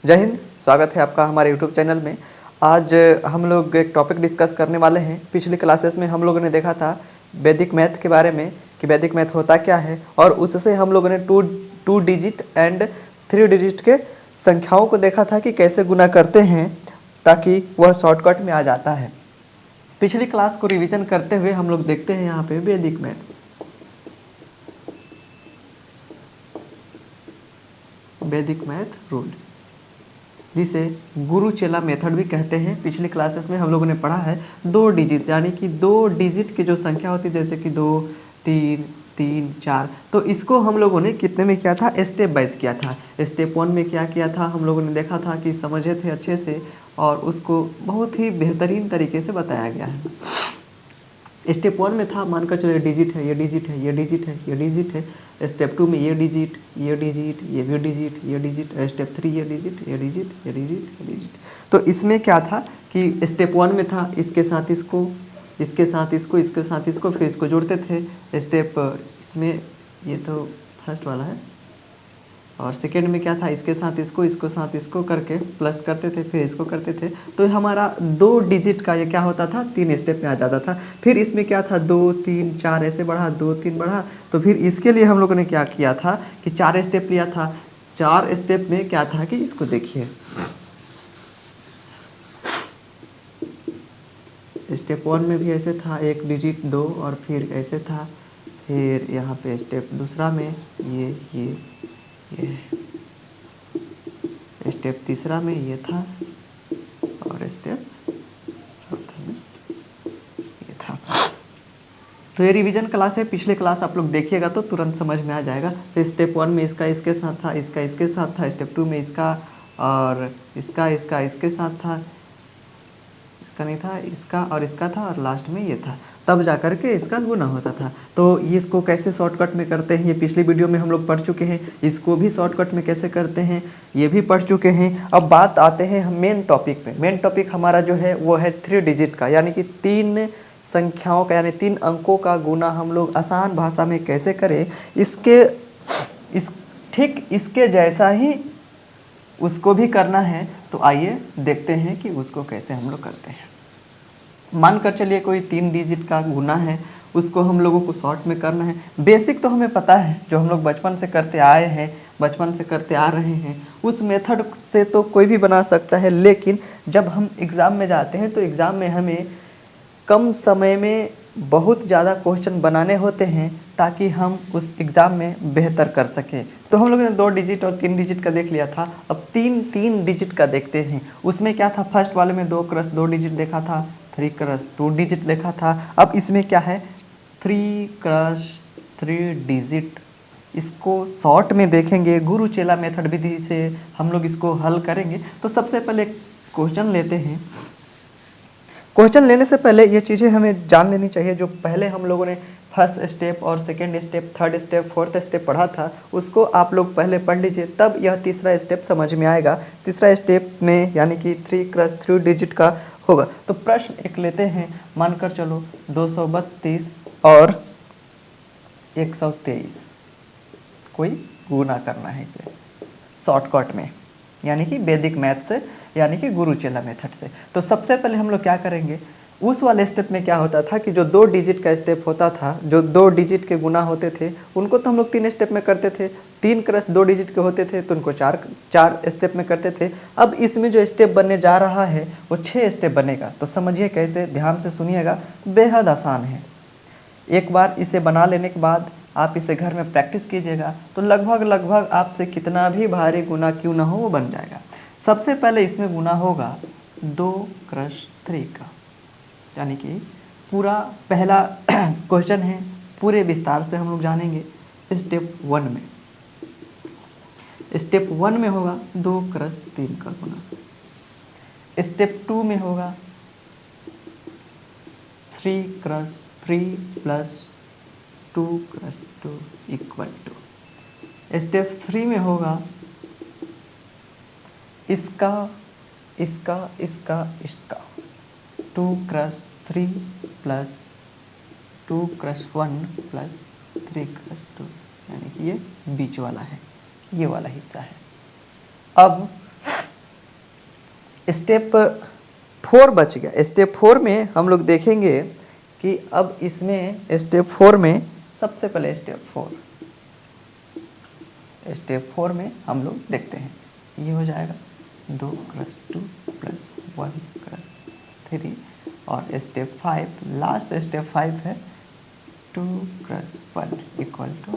जय हिंद। स्वागत है आपका हमारे यूट्यूब चैनल में। आज हम लोग एक टॉपिक डिस्कस करने वाले हैं। पिछली क्लासेस में हम लोगों ने देखा था वैदिक मैथ के बारे में कि वैदिक मैथ होता क्या है, और उससे हम लोगों ने टू डिजिट एंड 3 डिजिट के संख्याओं को देखा था कि कैसे गुना करते हैं ताकि वह शॉर्टकट में आ जाता है। पिछली क्लास को रिवीजन करते हुए हम लोग देखते हैं यहाँ पे वैदिक मैथ। वैदिक मैथ रूल, जिसे गुरु चेला मेथड भी कहते हैं। पिछली क्लासेस में हम लोगों ने पढ़ा है 2 डिजिट, यानी कि 2 डिजिट की जो संख्या होती है, जैसे कि 2, 3, 3, 4, तो इसको हम लोगों ने कितने में किया था, स्टेप वाइज किया था। स्टेप 1 में क्या किया था, हम लोगों ने देखा था कि समझे थे अच्छे से, और उसको बहुत ही बेहतरीन तरीके से बताया गया है। स्टेप 1 में था, मानकर चलो ये डिजिट है, ये डिजिट है, ये डिजिट है, ये डिजिट है। स्टेप 2 में ये डिजिट, ये डिजिट, ये भी डिजिट, ये डिजिट। स्टेप 3 ये डिजिट, ये डिजिट, ये डिजिट, ये डिजिट। तो इसमें क्या था कि स्टेप 1 में था इसके साथ इसको, इसके साथ इसको, इसके साथ इसको, फिर इसको जोड़ते थे। स्टेप इसमें ये तो फर्स्ट वाला है, और सेकेंड में क्या था, इसके साथ इसको, इसको साथ इसको करके प्लस करते थे, फिर इसको करते थे। तो हमारा 2 डिजिट का ये क्या होता था, 3 स्टेप में आ जाता था। फिर इसमें क्या था, 2, 3, 4 ऐसे बढ़ा, 2, 3 बढ़ा। तो फिर इसके लिए हम लोगों ने क्या किया था कि 4 स्टेप लिया था। 4 स्टेप में क्या था कि इसको देखिए, स्टेप 1 में भी ऐसे था, 1 डिजिट 2, और फिर ऐसे था। फिर यहाँ पे स्टेप दूसरा में ये स्टेप तीसरा में ये था, और स्टेप चौथा में ये था। तो ये रिवीजन क्लास है, पिछले क्लास आप लोग देखिएगा तो तुरंत समझ में आ जाएगा। तो स्टेप 1 में इसका इसके साथ था, इसका इसके साथ था। स्टेप 2 में इसका और इसका इसके साथ था, इसका नहीं था, इसका और इसका था, और लास्ट में ये था। तब जा कर के इसका गुना होता था। तो इसको कैसे शॉर्टकट में करते हैं, ये पिछली वीडियो में हम लोग पढ़ चुके हैं। इसको भी शॉर्टकट में कैसे करते हैं ये भी पढ़ चुके हैं। अब बात आते हैं हम मेन टॉपिक पे। मेन टॉपिक हमारा जो है वो है 3 डिजिट का, यानी कि 3 संख्याओं का, यानी 3 अंकों का गुना हम लोग आसान भाषा में कैसे करें। इस ठीक इसके जैसा ही उसको भी करना है। तो आइए देखते हैं कि उसको कैसे हम लोग करते हैं। मानकर चलिए कोई 3 डिजिट का गुना है, उसको हम लोगों को शॉर्ट में करना है। बेसिक तो हमें पता है, जो हम लोग बचपन से करते आए हैं, बचपन से करते आ रहे हैं, उस मेथड से तो कोई भी बना सकता है। लेकिन जब हम एग्ज़ाम में जाते हैं तो एग्ज़ाम में हमें कम समय में बहुत ज़्यादा क्वेश्चन बनाने होते हैं ताकि हम उस एग्ज़ाम में बेहतर कर सकें। तो हम लोगों ने 2 डिजिट और 3 डिजिट का देख लिया था। अब 3 डिजिट का देखते हैं। उसमें क्या था, फर्स्ट वाले में 2 क्रॉस 2 डिजिट देखा था, 3 क्रॉस 2 डिजिट देखा था। अब इसमें क्या है, 3 क्रॉस 3 डिजिट। इसको शॉर्ट में देखेंगे, गुरु चेला मेथड विधि से हम लोग इसको हल करेंगे। तो सबसे पहले क्वेश्चन लेते हैं। क्वेश्चन लेने से पहले ये चीज़ें हमें जान लेनी चाहिए। जो पहले हम लोगों ने फर्स्ट स्टेप और second step, third step, fourth step पढ़ा था, उसको आप लोग पहले पढ़ लीजिए, तब यह तीसरा स्टेप समझ में आएगा। तीसरा स्टेप में यानी कि 3 क्रॉस 3 डिजिट का होगा। तो प्रश्न एक लेते हैं, मानकर चलो 232 और 123 कोई गुना करना है इसे शॉर्टकट में, यानी कि वैदिक मैथ से, यानी कि गुरु चेला मेथड से। तो सबसे पहले हम लोग क्या करेंगे, उस वाले स्टेप में क्या होता था कि जो 2 डिजिट का स्टेप होता था, जो 2 डिजिट के गुना होते थे, उनको तो हम लोग 3 स्टेप में करते थे। 3 क्रॉस 2 डिजिट के होते थे तो उनको 4 स्टेप में करते थे। अब इसमें जो स्टेप बनने जा रहा है वो 6 स्टेप बनेगा। तो समझिए कैसे, ध्यान से सुनिएगा, बेहद आसान है। एक बार इसे बना लेने के बाद आप इसे घर में प्रैक्टिस कीजिएगा तो लगभग आपसे कितना भी भारी गुना क्यों ना हो वो बन जाएगा। सबसे पहले इसमें गुना होगा 2 क्रॉस 3 का, यानी कि पूरा पहला क्वेश्चन है, पूरे विस्तार से हम लोग जानेंगे। स्टेप 1 में, स्टेप 1 में होगा 2 क्रॉस 3 का गुना। स्टेप 2 में होगा 3 cross 3 plus 2 cross 2 equal to. Step 3 में होगा इसका इसका इसका इसका 2 cross 3 plus 2 cross 1 plus 3 cross 2, यानी कि ये बीच वाला है, ये वाला हिस्सा है। अब स्टेप 4 बच गया। स्टेप 4 में हम लोग देखेंगे कि अब इसमें स्टेप 4 में सबसे पहले स्टेप 4 में हम लोग देखते हैं, ये हो जाएगा 2 क्रॉस 2 प्लस 1 क्रॉस 3 और स्टेप 5 लास्ट स्टेप 5 है 2 क्रॉस 1 इक्वल टू।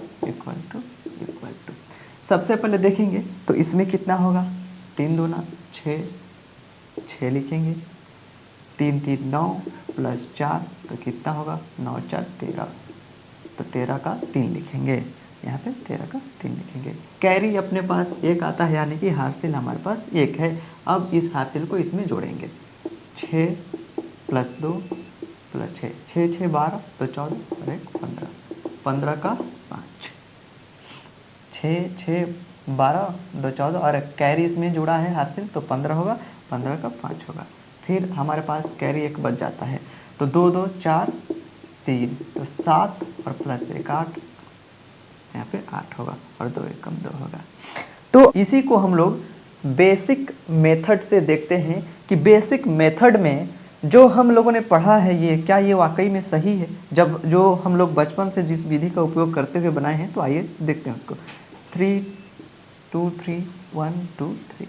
सबसे पहले देखेंगे तो इसमें कितना होगा, 3 दूना 6 लिखेंगे, 3 3 9 प्लस 4 तो कितना होगा 9 4 13, तो 13 का 3 लिखेंगे, यहाँ पे 13 का 3 लिखेंगे। कैरी अपने पास एक आता है, यानी कि हार्सिल हमारे पास एक है। अब इस हार्सिल को इसमें जोड़ेंगे, 6 प्लस 2 प्लस 6, 6 6 12 तो 14 और 1 15, 15 का 5, 6 6 12 2 14 और कैरी इसमें जुड़ा है हार्सिल तो 15 होगा, 15 का 5 होगा। फिर हमारे पास कैरी एक बच जाता है, तो 2 2 4 3 तो 7 और प्लस 1 8, यहाँ पे 8 होगा और 2 1 कम 2 होगा। तो इसी को हम लोग बेसिक मेथड से देखते हैं कि बेसिक मेथड में जो हम लोगों ने पढ़ा है ये क्या ये वाकई में सही है, जब जो हम लोग बचपन से जिस विधि का उपयोग करते हुए बनाए हैं। तो आइए देखते हैं उसको। 3 2 3 1 2 3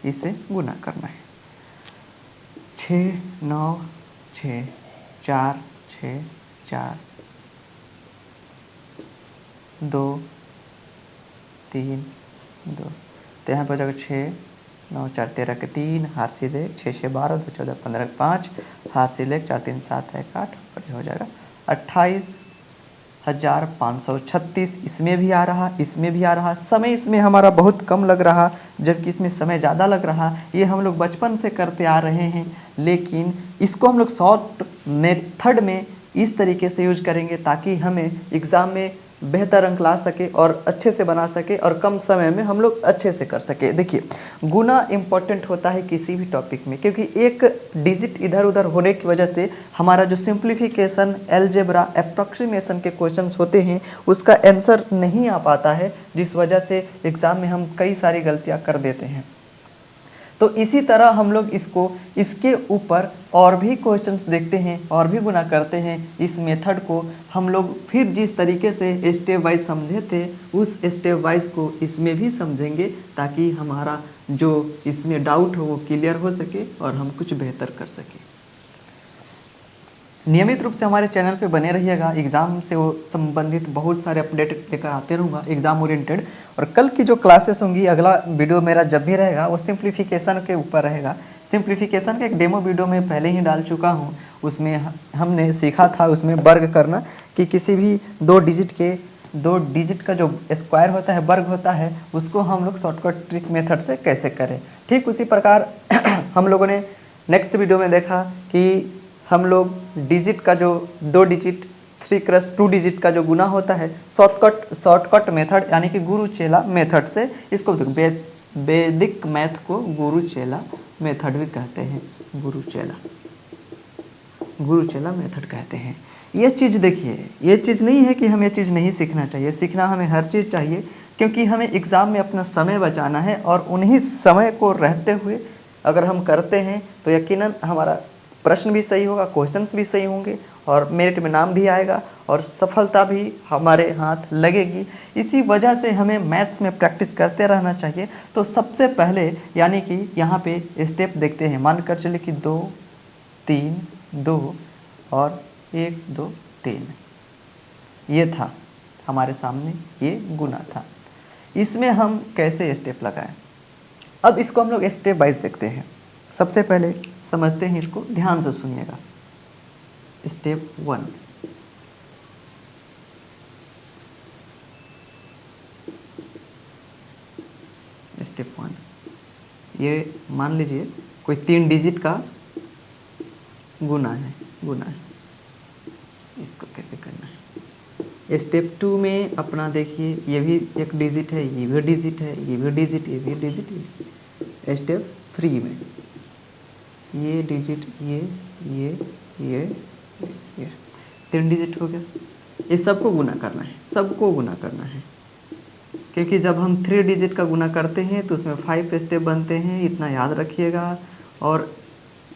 इसे गुना करना है, 6 9 6 4 6 4 2 3 2, तो यहाँ पर जाकर 6 9 4 13 के 3 हार्सिल 1, 6 6 12 2 14 15 5 हार्सिल 1 4 3 7 1 8 और ये हो जाएगा 28,536। इसमें भी आ रहा, इसमें भी आ रहा। समय इसमें हमारा बहुत कम लग रहा, जबकि इसमें समय ज़्यादा लग रहा। ये हम लोग बचपन से करते आ रहे हैं, लेकिन इसको हम लोग शॉर्ट मेथड में इस तरीके से यूज करेंगे ताकि हमें एग्ज़ाम में बेहतर अंक ला सके और अच्छे से बना सके और कम समय में हम लोग अच्छे से कर सके। देखिए, गुना इम्पॉर्टेंट होता है किसी भी टॉपिक में, क्योंकि एक डिजिट इधर उधर होने की वजह से हमारा जो सिंप्लीफिकेशन, अलजेब्रा, अप्रॉक्सीमेशन के क्वेश्चंस होते हैं उसका आंसर नहीं आ पाता है, जिस वजह से एग्ज़ाम में हम कई सारी गलतियां कर देते हैं। तो इसी तरह हम लोग इसके ऊपर और भी क्वेश्चंस देखते हैं और भी गुना करते हैं। इस मेथड को हम लोग फिर जिस तरीके से स्टेप वाइज समझे थे उस स्टेप वाइज को इसमें भी समझेंगे, ताकि हमारा जो इसमें डाउट हो वो क्लियर हो सके और हम कुछ बेहतर कर सकें। नियमित रूप से हमारे चैनल पे बने रहिएगा, एग्ज़ाम से वो संबंधित बहुत सारे अपडेट लेकर आते रहूँगा एग्ज़ाम ओरिएंटेड। और कल की जो क्लासेस होंगी, अगला वीडियो मेरा जब भी रहेगा वो सिंप्लीफिकेशन के ऊपर रहेगा। सिंप्लीफिकेशन का एक डेमो वीडियो में पहले ही डाल चुका हूँ, उसमें हमने सीखा था उसमें वर्ग करना, कि किसी भी दो डिजिट का जो स्क्वायर होता है, वर्ग होता है, उसको हम लोग शॉर्टकट ट्रिक मेथड से कैसे करें। ठीक उसी प्रकार हम लोगों ने नेक्स्ट वीडियो में देखा कि हम लोग डिजिट का जो 2 डिजिट 3 क्रॉस 2 डिजिट का जो गुना होता है शॉर्टकट मेथड यानी कि गुरु चेला मेथड से, इसको वैदिक मैथ को गुरु चेला मेथड भी कहते हैं, गुरु चेला मेथड कहते हैं। ये चीज़ देखिए, ये चीज़ नहीं है कि हमें चीज़ नहीं सीखना चाहिए, सीखना हमें हर चीज़ चाहिए, क्योंकि हमें एग्ज़ाम में अपना समय बचाना है और उन्हीं समय को रहते हुए अगर हम करते हैं तो यकीनन हमारा प्रश्न भी सही होगा, क्वेश्चंस भी सही होंगे और मेरिट में नाम भी आएगा और सफलता भी हमारे हाथ लगेगी। इसी वजह से हमें मैथ्स में प्रैक्टिस करते रहना चाहिए। तो सबसे पहले यानी कि यहाँ पे स्टेप देखते हैं, मानकर चले कि 2 3 2 और 1 2 3, ये था हमारे सामने, ये गुना था। इसमें हम कैसे स्टेप लगाएं, अब इसको हम लोग स्टेप वाइज देखते हैं। सबसे पहले समझते हैं इसको, ध्यान से सुनिएगा। स्टेप 1, स्टेप 1, ये मान लीजिए कोई 3 डिजिट का गुना है, इसको कैसे करना है। स्टेप 2 में अपना देखिए, ये भी एक डिजिट है, ये भी डिजिट है, ये भी डिजिट, ये भी डिजिट। स्टेप 3 में ये डिजिट, ये 3 डिजिट हो गया। ये सबको गुना करना है, सबको गुना करना है, क्योंकि जब हम 3 डिजिट का गुना करते हैं तो उसमें 5 स्टेप बनते हैं, इतना याद रखिएगा। और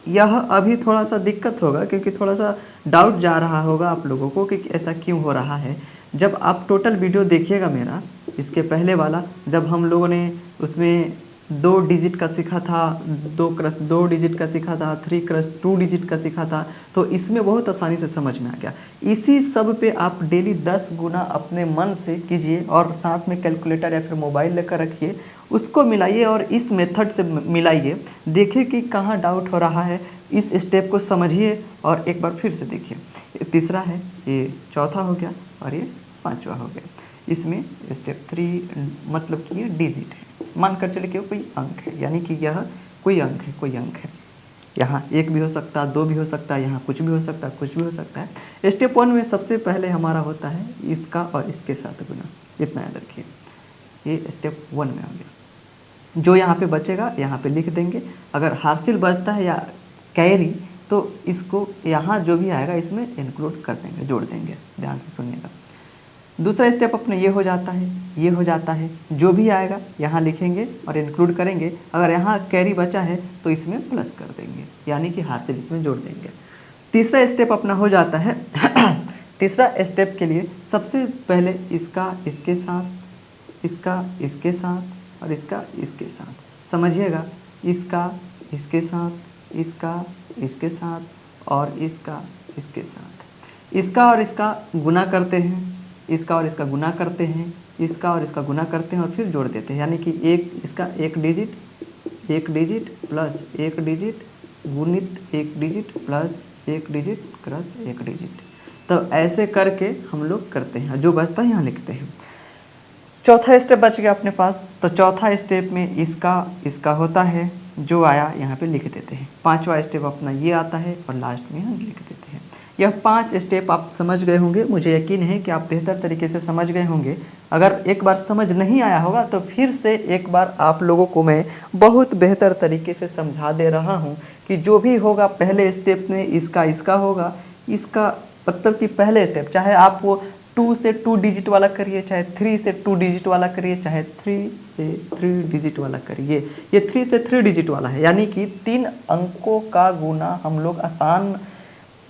यह अभी थोड़ा सा दिक्कत होगा क्योंकि थोड़ा सा डाउट जा रहा होगा आप लोगों को कि ऐसा क्यों हो रहा है। जब आप टोटल वीडियो देखिएगा मेरा, इसके पहले वाला, जब हम लोगों ने उसमें 2 डिजिट का सीखा था, 2 डिजिट का सीखा था, 3 क्रस 2 डिजिट का सीखा था, तो इसमें बहुत आसानी से समझ में आ गया। इसी सब पे आप डेली 10 गुना अपने मन से कीजिए और साथ में कैलकुलेटर या फिर मोबाइल लेकर रखिए, उसको मिलाइए और इस मेथड से मिलाइए, देखिए कि कहाँ डाउट हो रहा है, इस स्टेप को समझिए और एक बार फिर से देखिए। ये तीसरा है, ये चौथा हो गया और ये पांचवा हो गया। इसमें स्टेप 3 मतलब कि ये डिजिट है, मानकर चले कि कोई अंक है, यानी कि यह कोई अंक है, कोई अंक है। यहाँ 1 भी हो सकता है, 2 भी हो सकता है, यहाँ कुछ भी हो सकता है, कुछ भी हो सकता है। स्टेप 1 में सबसे पहले हमारा होता है इसका और इसके साथ गुना, इतना याद रखिए। ये स्टेप 1 में आ गया। जो यहाँ पे बचेगा यहाँ पे लिख देंगे। अगर हासिल बचता है या कैरी तो इसको यहाँ जो भी आएगा इसमें इंक्लूड कर देंगे, जोड़ देंगे। ध्यान से सुनिएगा। दूसरा स्टेप अपने ये हो जाता है, ये हो जाता है, जो भी आएगा यहाँ लिखेंगे और इंक्लूड करेंगे। अगर यहाँ कैरी बचा है तो इसमें प्लस कर देंगे, यानी कि हासिल इसमें जोड़ देंगे। तीसरा स्टेप अपना हो जाता है तीसरा स्टेप के लिए सबसे पहले इसका इसके साथ, इसका इसके साथ और इसका इसके साथ, समझिएगा। इसका इसके साथ, इसका इसके साथ और इसका इसके साथ। इसका और इसका गुना करते हैं, इसका और इसका गुना करते हैं, इसका और इसका गुना करते हैं और फिर जोड़ देते हैं, यानी कि इसका एक डिजिट प्लस एक डिजिट गुणित एक डिजिट प्लस एक डिजिट क्रस एक डिजिट। तो ऐसे करके हम लोग करते हैं, जो बचता है यहाँ लिखते हैं। चौथा स्टेप बच गया अपने पास, तो चौथा स्टेप में इसका होता है, जो आया यहाँ पे लिख देते हैं। पांचवा स्टेप अपना ये आता है और लास्ट में हम लिख देते हैं। यह 5 स्टेप आप समझ गए होंगे, मुझे यकीन है कि आप बेहतर तरीके से समझ गए होंगे। अगर एक बार समझ नहीं आया होगा तो फिर से एक बार आप लोगों को मैं बहुत बेहतर तरीके से समझा दे रहा हूँ कि जो भी होगा पहले स्टेप में इसका होगा। इसका मतलब कि पहले स्टेप, चाहे आप वो 2 से 2 डिजिट वाला करिए, चाहे 3 से 2 डिजिट वाला करिए, चाहे 3 से 3 डिजिट वाला करिए। ये 3 से 3 डिजिट वाला है, यानी कि 3 अंकों का गुना हम लोग आसान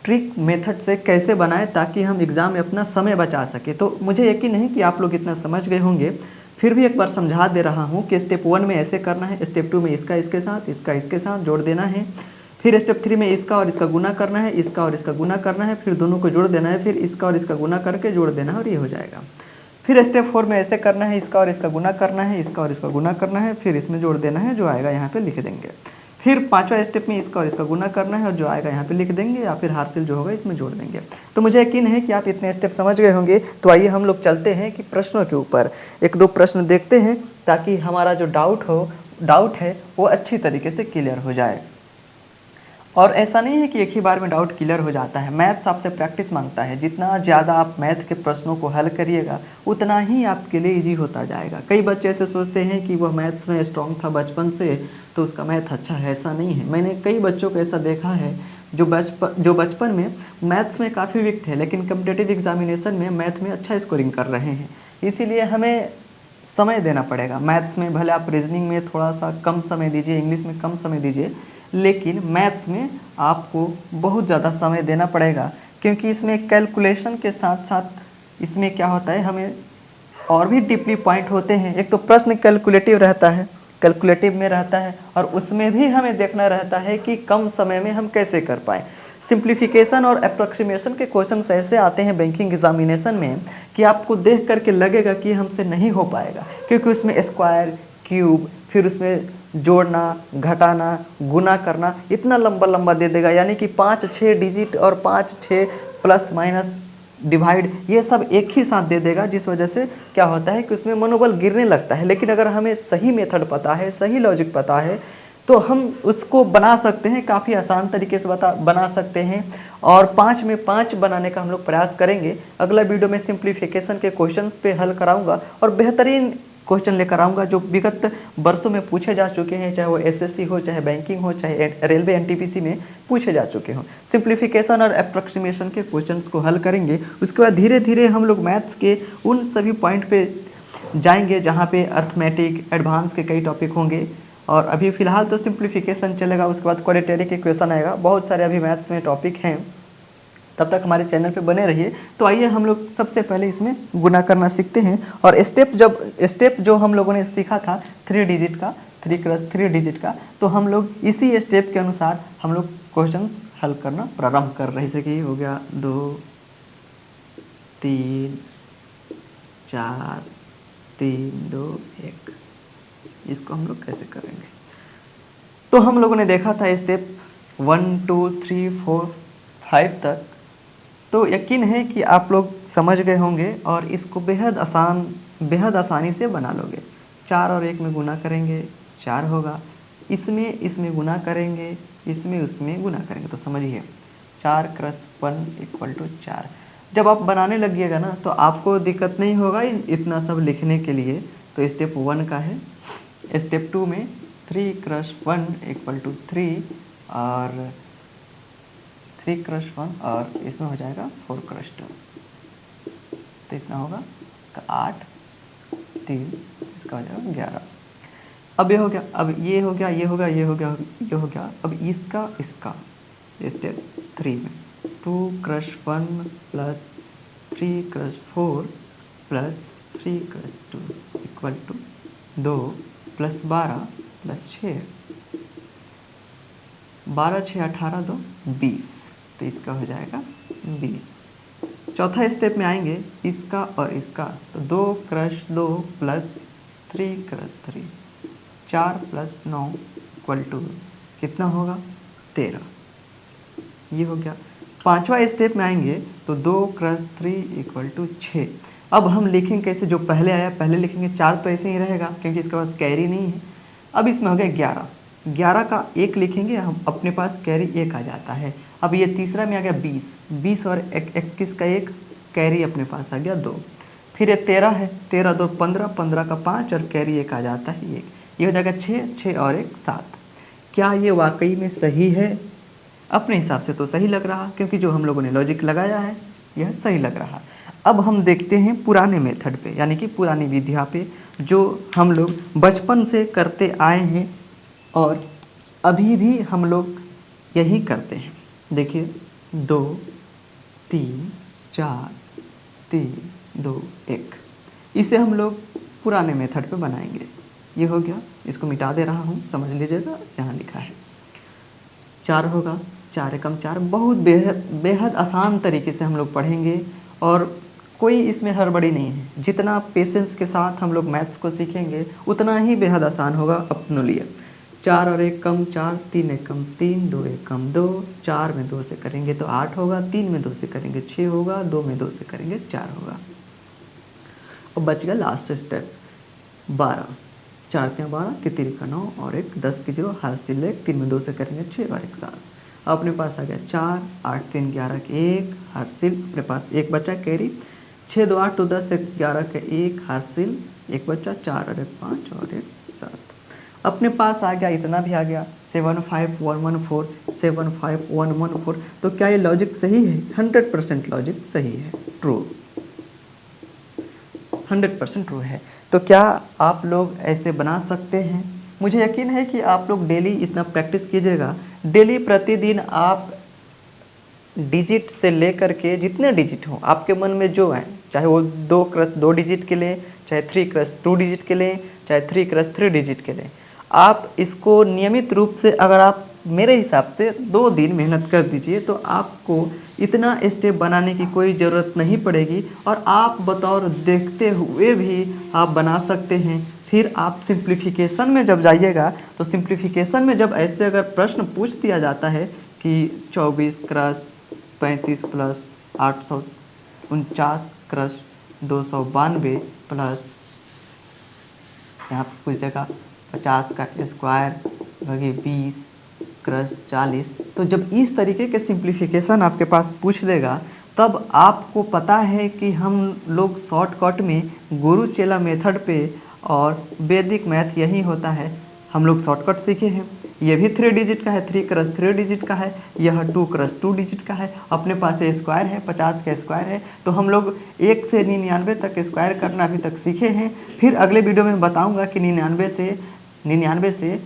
ट्रिक मेथड से कैसे बनाएं ताकि हम एग्ज़ाम में अपना समय बचा सके। तो मुझे यकीन नहीं कि आप लोग इतना समझ गए होंगे, फिर भी एक बार समझा दे रहा हूँ कि स्टेप 1 में ऐसे करना है, स्टेप 2 में इसका इसके साथ, इसका इसके साथ जोड़ देना है, फिर स्टेप 3 में इसका और इसका गुना करना है, इसका और इसका गुना करना है, फिर दोनों को जोड़ देना है, फिर इसका और इसका गुना करके जोड़ देना है और ये हो जाएगा। फिर स्टेप 4 में ऐसे करना है, इसका और इसका गुना करना है, इसका और इसका गुना करना है, फिर इसमें जोड़ देना है, जो आएगा यहाँ पे लिख देंगे। फिर पांचवा स्टेप में इसका और इसका गुना करना है और जो आएगा यहाँ पे लिख देंगे, या फिर हासिल जो होगा इसमें जोड़ देंगे। तो मुझे यकीन है कि आप इतने स्टेप समझ गए होंगे। तो आइए हम लोग चलते हैं कि प्रश्नों के ऊपर 1-2 प्रश्न देखते हैं ताकि हमारा जो डाउट है वो अच्छी तरीके से क्लियर हो जाए। और ऐसा नहीं है कि एक ही बार में डाउट क्लियर हो जाता है, मैथ्स आपसे प्रैक्टिस मांगता है। जितना ज़्यादा आप मैथ के प्रश्नों को हल करिएगा उतना ही आपके लिए इजी होता जाएगा। कई बच्चे ऐसे सोचते हैं कि वह मैथ्स में स्ट्रॉन्ग था बचपन से तो उसका मैथ अच्छा है, ऐसा नहीं है। मैंने कई बच्चों को ऐसा देखा है जो बचपन में मैथ्स में काफ़ी वीक थे लेकिन कम्पिटिटिव एग्जामिनेशन में मैथ में अच्छा स्कोरिंग कर रहे हैं। इसीलिए हमें समय देना पड़ेगा। मैथ्स में भले आप रीजनिंग में थोड़ा सा कम समय दीजिए, इंग्लिश में कम समय दीजिए, लेकिन मैथ्स में आपको बहुत ज़्यादा समय देना पड़ेगा, क्योंकि इसमें कैलकुलेशन के साथ साथ इसमें क्या होता है, हमें और भी डीपली पॉइंट होते हैं। एक तो प्रश्न कैलकुलेटिव रहता है, कैलकुलेटिव में रहता है, और उसमें भी हमें देखना रहता है कि कम समय में हम कैसे कर पाएँ। सिंप्लीफिकेशन और अप्रॉक्सीमेशन के क्वेश्चंस ऐसे आते हैं बैंकिंग एग्जामिनेशन में कि आपको देख करके लगेगा कि हमसे नहीं हो पाएगा, क्योंकि उसमें स्क्वायर, क्यूब, फिर उसमें जोड़ना, घटाना, गुना करना इतना लंबा लंबा दे देगा, यानी कि 5-6 डिजिट और 5-6 प्लस माइनस डिवाइड ये सब एक ही साथ दे देगा, जिस वजह से क्या होता है कि उसमें मनोबल गिरने लगता है। लेकिन अगर हमें सही मेथड पता है, सही लॉजिक पता है, तो हम उसको बना सकते हैं, काफ़ी आसान तरीके से बना सकते हैं। और 5 में 5 बनाने का हम लोग प्रयास करेंगे। अगला वीडियो में सिंप्लीफिकेशन के क्वेश्चंस पे हल कराऊंगा और बेहतरीन क्वेश्चन लेकर आऊँगा जो विगत वर्षों में पूछे जा चुके हैं, चाहे वो एसएससी हो, चाहे बैंकिंग हो, चाहे रेलवे एनटीपीसी में पूछे जा चुके हों। सिंप्लीफिकेशन और अप्रॉक्सीमेशन के क्वेश्चंस को हल करेंगे। उसके बाद धीरे धीरे हम लोग मैथ्स के उन सभी पॉइंट पे जाएंगे जहाँ पे अर्थमेटिक, एडवांस के कई टॉपिक होंगे, और अभी फ़िलहाल तो सिंप्लीफिकेशन चलेगा, उसके बाद क्वाड्रेटिक इक्वेशन आएगा। बहुत सारे अभी मैथ्स में टॉपिक हैं, तब तक हमारे चैनल पे बने रहिए। तो आइए हम लोग सबसे पहले इसमें गुना करना सीखते हैं। और स्टेप जो हम लोगों ने सीखा था 3 डिजिट का, 3 क्रॉस 3 डिजिट का, तो हम लोग इसी स्टेप के अनुसार हम लोग क्वेश्चन हल करना प्रारंभ कर रहे हैं। जैसे कि हो गया 2 3 4 3 2 1, इसको हम लोग कैसे करेंगे। तो हम लोगों ने देखा था स्टेप 1 2 3 4 5 तक, तो यकीन है कि आप लोग समझ गए होंगे और इसको बेहद आसानी से बना लोगे। 4 और 1 में गुना करेंगे 4 होगा, इसमें गुना करेंगे, उसमें गुना करेंगे, तो समझिए 4 क्रॉस 1 इक्वल टू 4। जब आप बनाने लगिएगा ना तो आपको दिक्कत नहीं होगा इतना सब लिखने के लिए। तो स्टेप 1 का है। स्टेप 2 में 3 क्रॉस 1 इक्वल टू 3 और 3 क्रॉस 1 और इसमें हो जाएगा 4 क्रॉस 2, तो इतना होगा इसका 8 3, इसका हो जाएगा 11। अब ये हो गया, अब ये हो गया, ये हो गया, ये हो गया, ये हो गया। अब इसका स्टेप 3 में 2 cross 1 plus 3 cross 4 plus 3 cross 2 equal to 2 plus 12 plus 6, 12 6 18 2 20, तो इसका हो जाएगा 20। चौथा स्टेप में आएंगे इसका और इसका, तो 2 cross 2 plus 3 cross 3, 4 plus 9 equal to कितना होगा 13, ये हो गया। पांचवा स्टेप में आएंगे तो 2 क्रॉस 3 इक्वल टू 6। अब हम लिखेंगे कैसे, जो पहले आया पहले लिखेंगे, 4 तो ऐसे ही रहेगा क्योंकि इसके पास कैरी नहीं है। अब इसमें हो गया 11, 11 का 1 लिखेंगे, हम अपने पास कैरी 1 आ जाता है। अब ये तीसरा में आ गया 20, 20 और 21 का 1, कैरी अपने पास आ गया 2। फिर ये 13 है, 13 2 15, 15 का 5 और कैरी 1 आ जाता है 1, ये हो जाएगा 6, 6 और 1 7। क्या ये वाकई में सही है? अपने हिसाब से तो सही लग रहा, क्योंकि जो हम लोगों ने लॉजिक लगाया है यह सही लग रहा। अब हम देखते हैं पुराने मेथड पे, यानी कि पुरानी विधिया पे, जो हम लोग बचपन से करते आए हैं और अभी भी हम लोग यही करते हैं। देखिए 2 3 4 3 2 1, इसे हम लोग पुराने मेथड पे बनाएंगे। ये हो गया, इसको मिटा दे रहा हूँ, समझ लीजिएगा, यहाँ लिखा है 4 होगा, 4 एकम 4। बहुत बेहद आसान तरीके से हम लोग पढ़ेंगे और कोई इसमें हड़बड़ी नहीं है। जितना पेशेंस के साथ हम लोग मैथ्स को सीखेंगे उतना ही बेहद आसान होगा अपने लिए। 4 और 1 कम 4, 3 एकम 3, 2 एकम 2, 4 में 2 से करेंगे तो 8 होगा, 3 में 2 से करेंगे 6 होगा, 2 में 2 से करेंगे 4 होगा। अब बच गया लास्ट स्टेप 12, 4 3 12, तितरी का 9 और 1 10 की 0, हर सिल 1, 3 में 2 से करेंगे 6 और 1 7। अपने पास आ गया 4, 8 3 11 के 1, हर सिल अपने पास 1 बचा कैरी, 6 2 8 2 10 11 के 1, हर सिल 1 बचा, 4 और 1 5 और 1 7। अपने पास आ गया, इतना भी आ गया 7 5 1 1 4, 7 5 1 1 4। तो क्या ये लॉजिक सही है? 100% लॉजिक सही है, ट्रू, 100% ट्रू है। तो क्या आप लोग ऐसे बना सकते हैं? मुझे यकीन है कि आप लोग डेली इतना प्रैक्टिस कीजिएगा। डेली प्रतिदिन आप डिजिट से लेकर के जितने डिजिट हो आपके मन में जो है, चाहे वो 2 क्रॉस 2 डिजिट के लें, चाहे 3 क्रॉस 2 डिजिट के लें, चाहे 3 क्रॉस 3 डिजिट के लें, आप इसको नियमित रूप से अगर आप मेरे हिसाब से 2 दिन मेहनत कर दीजिए तो आपको इतना स्टेप बनाने की कोई ज़रूरत नहीं पड़ेगी और आप बतौर देखते हुए भी आप बना सकते हैं। फिर आप सिंप्लीफिकेशन में जब जाइएगा तो सिंप्लीफिकेशन में जब ऐसे अगर प्रश्न पूछ दिया जाता है कि 24 क्रॉस 35 प्लस 849 क्रॉस 292 प्लस यहाँ पर पूछेगा 50 का स्क्वायर भागे 20 क्रॉस 40, तो जब इस तरीके के सिंप्लीफिकेशन आपके पास पूछ लेगा तब आपको पता है कि हम लोग शॉर्टकट में गुरु चेला मेथड पे, और वैदिक मैथ यही होता है, हम लोग शॉर्टकट सीखे हैं। ये भी 3 डिजिट का है, 3 क्रॉस 3 डिजिट का है, यह 2 क्रॉस 2 डिजिट का है, अपने पास ये स्क्वायर है, 50 का स्क्वायर है। तो हम लोग 1 से 99 तक स्क्वायर करना अभी तक सीखे हैं। फिर अगले वीडियो में बताऊंगा कि 99 से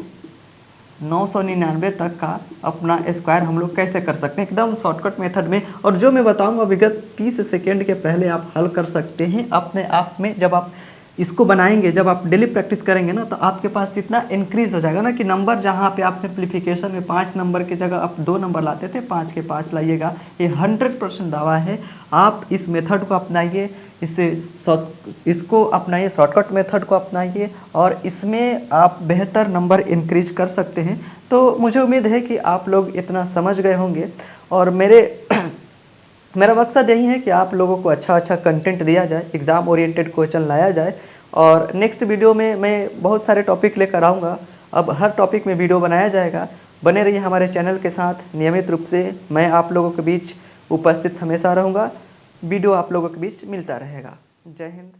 999 तक का अपना स्क्वायर हम लोग कैसे कर सकते हैं एकदम शॉर्टकट मेथड में। और जो मैं बताऊंगा विगत 30 सेकेंड के पहले आप हल कर सकते हैं अपने आप में। जब आप इसको बनाएंगे, जब आप डेली प्रैक्टिस करेंगे ना, तो आपके पास इतना इंक्रीज हो जाएगा ना कि नंबर जहाँ पे आप सिंप्लीफिकेशन में 5 नंबर की जगह आप 2 नंबर लाते थे, 5 के 5 लाइएगा। ये 100% दावा है। आप इस मेथड को अपनाइए, इसको अपनाइए, शॉर्टकट मेथड को अपनाइए और इसमें आप बेहतर नंबर इंक्रीज कर सकते हैं। तो मुझे उम्मीद है कि आप लोग इतना समझ गए होंगे और मेरा मकसद यही है कि आप लोगों को अच्छा कंटेंट दिया जाए, एग्ज़ाम ओरिएंटेड क्वेश्चन लाया जाए। और नेक्स्ट वीडियो में मैं बहुत सारे टॉपिक लेकर आऊँगा। अब हर टॉपिक में वीडियो बनाया जाएगा। बने रहिए हमारे चैनल के साथ नियमित रूप से। मैं आप लोगों के बीच उपस्थित हमेशा रहूँगा। वीडियो आप लोगों के बीच मिलता रहेगा। जय हिंद।